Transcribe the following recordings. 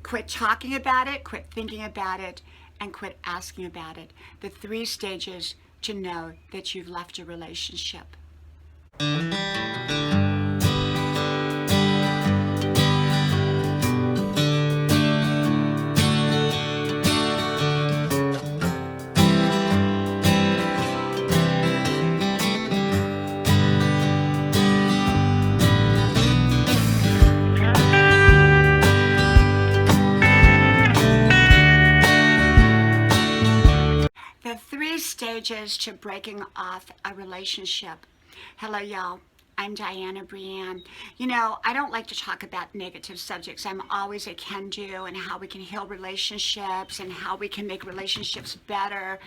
Quit talking about it, quit thinking about it, and quit asking about it. The 3 stages to know that you've left a relationship. The 3 stages to breaking off a relationship. Hello, y'all. I'm Diana Brianne. You know, I don't like to talk about negative subjects. I'm always a can-do and how we can heal relationships and how we can make relationships better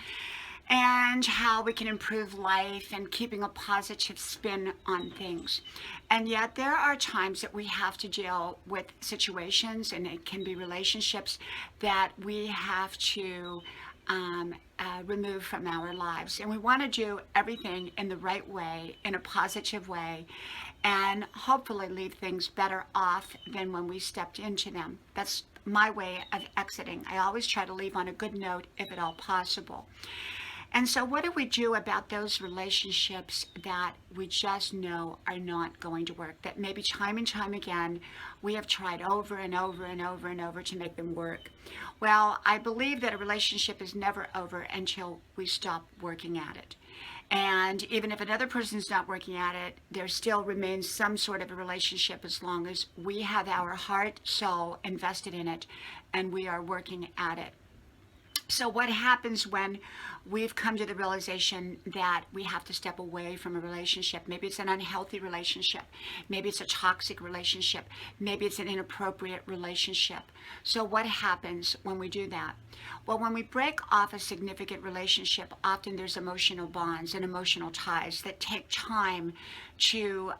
and how we can improve life and keeping a positive spin on things. And yet there are times that we have to deal with situations, and it can be relationships that we have to remove from our lives. And we want to do everything in the right way, in a positive way, and hopefully leave things better off than when we stepped into them. That's my way of exiting. I always try to leave on a good note if at all possible. And so what do we do about those relationships that we just know are not going to work, that maybe time and time again we have tried over and over and over and over to make them work? Well, I believe that a relationship is never over until we stop working at it. And even if another person's not working at it, there still remains some sort of a relationship as long as we have our heart, soul invested in it and we are working at it. So what happens when we've come to the realization that we have to step away from a relationship? Maybe it's an unhealthy relationship. Maybe it's a toxic relationship. Maybe it's an inappropriate relationship. So what happens when we do that? Well, when we break off a significant relationship, often there's emotional bonds and emotional ties that take time to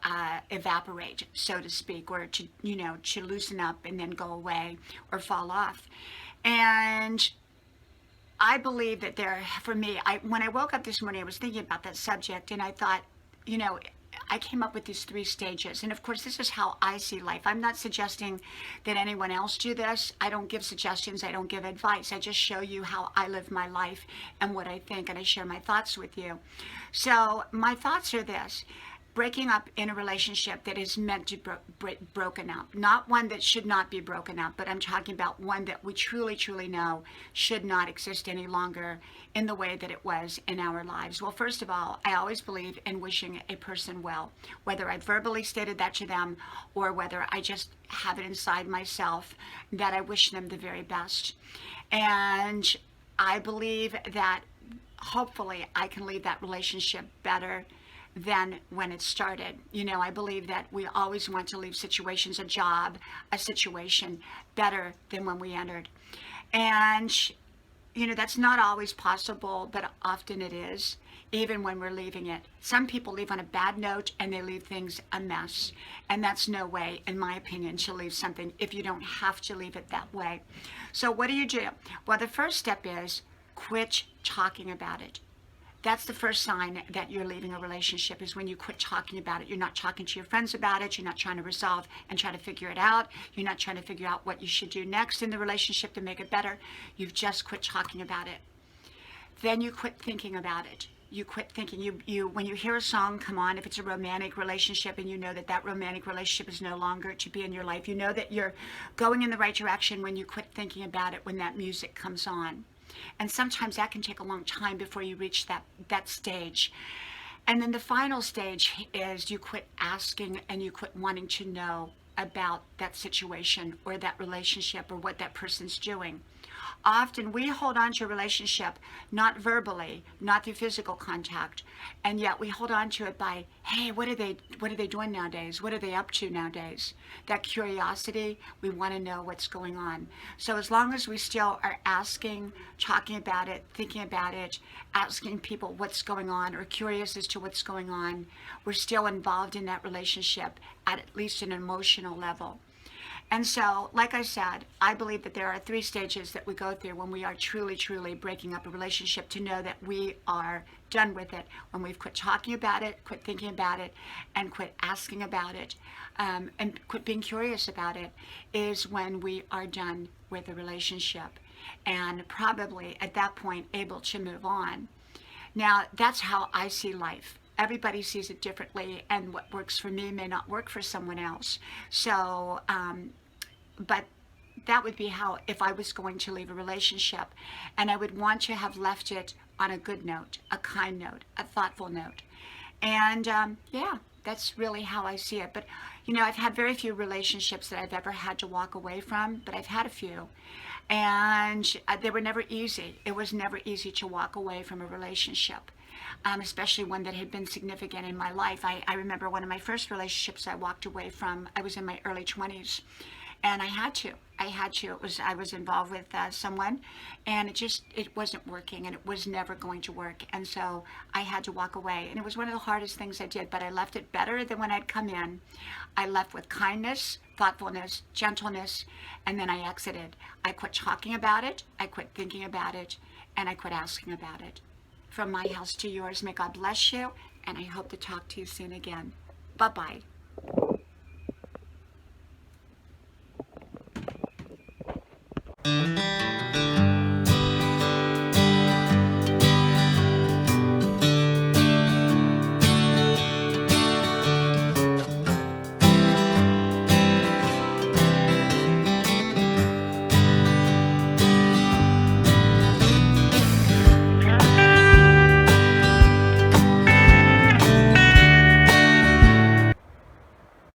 evaporate, so to speak, or to, to loosen up and then go away or fall off. And I believe that for me, when I woke up this morning, I was thinking about that subject, and I thought, I came up with these 3 stages. And of course, this is how I see life. I'm not suggesting that anyone else do this. I don't give suggestions. I don't give advice. I just show you how I live my life and what I think, and I share my thoughts with you. So my thoughts are this: breaking up in a relationship that is meant to be broken up. Not one that should not be broken up, but I'm talking about one that we truly, truly know should not exist any longer in the way that it was in our lives. Well, first of all, I always believe in wishing a person well, whether I verbally stated that to them or whether I just have it inside myself that I wish them the very best. And I believe that hopefully I can leave that relationship better than when it started. I believe that we always want to leave situations, a job, a situation, better than when we entered. And, that's not always possible, but often it is, even when we're leaving it. Some people leave on a bad note and they leave things a mess. And that's no way, in my opinion, to leave something if you don't have to leave it that way. So what do you do? Well, the first step is quit talking about it. That's the first sign that you're leaving a relationship, is when you quit talking about it. You're not talking to your friends about it. You're not trying to resolve and try to figure it out. You're not trying to figure out what you should do next in the relationship to make it better. You've just quit talking about it. Then you quit thinking about it. You quit thinking. You when you hear a song come on, if it's a romantic relationship and you know that romantic relationship is no longer to be in your life, you know that you're going in the right direction when you quit thinking about it when that music comes on. And sometimes that can take a long time before you reach that stage. And then the final stage is you quit asking and you quit wanting to know about that situation or that relationship or what that person's doing. Often we hold on to a relationship not verbally, not through physical contact, and yet we hold on to it by, hey, what are they doing nowadays? What are they up to nowadays? That curiosity, we want to know what's going on. So as long as we still are asking, talking about it, thinking about it, asking people what's going on or curious as to what's going on, we're still involved in that relationship at least an emotional level. And so, like I said, I believe that there are 3 stages that we go through when we are truly, truly breaking up a relationship to know that we are done with it. When we've quit talking about it, quit thinking about it, and quit asking about it, and quit being curious about it, is when we are done with a relationship. And probably at that point able to move on. Now, that's how I see life. Everybody sees it differently, and what works for me may not work for someone else. So, but that would be how, if I was going to leave a relationship, and I would want to have left it on a good note, a kind note, a thoughtful note. And yeah, that's really how I see it. But, I've had very few relationships that I've ever had to walk away from, but I've had a few. And they were never easy. It was never easy to walk away from a relationship, especially one that had been significant in my life. I remember one of my first relationships I walked away from. I was in my early 20s. And I had to. I was involved with someone, and it wasn't working, and it was never going to work. And so I had to walk away. And it was one of the hardest things I did, but I left it better than when I'd come in. I left with kindness, thoughtfulness, gentleness, and then I exited. I quit talking about it, I quit thinking about it, and I quit asking about it. From my house to yours, may God bless you, and I hope to talk to you soon again. Bye-bye.